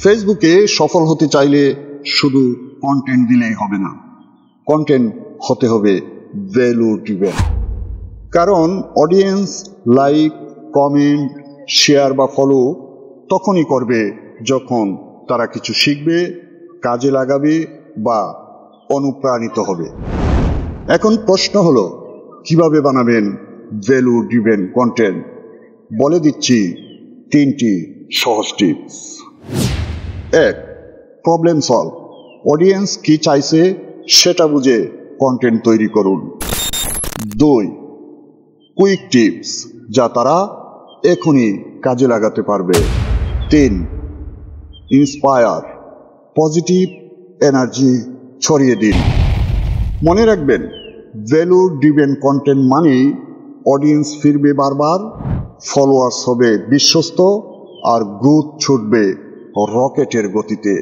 ফেসবুকে সফল হতে চাইলে শুধু কন্টেন্ট দিলেই হবে না, কন্টেন্ট হতে হবে ভ্যালু ড্রিভেন। কারণ অডিয়েন্স লাইক, কমেন্ট, শেয়ার বা ফলো তখনই করবে যখন তারা কিছু শিখবে, কাজে লাগাবে বা অনুপ্রাণিত হবে। এখন প্রশ্ন হলো, কিভাবে বানাবেন ভ্যালু ড্রিভেন কন্টেন্ট? বলে দিচ্ছি 3টি সহজ টিপস। 1. Problem solve. অডিয়েন্স কি চাইছে সেটা বুঝে কন্টেন্ট তৈরি করুন। 2. কুইক টিপস, যা তারা এখনই কাজে লাগাতে পারবে। 3. ইন্সপায়ার। পজিটিভ এনার্জি ছড়িয়ে দিন। মনে রাখবেন, ভ্যালু ড্রিভেন কন্টেন্ট মানেই অডিয়েন্স ফিরবে বারবার, ফলোয়ার্স হবে বিশ্বস্ত আর গ্রোথ ছুটবে রকেটের গতিতে।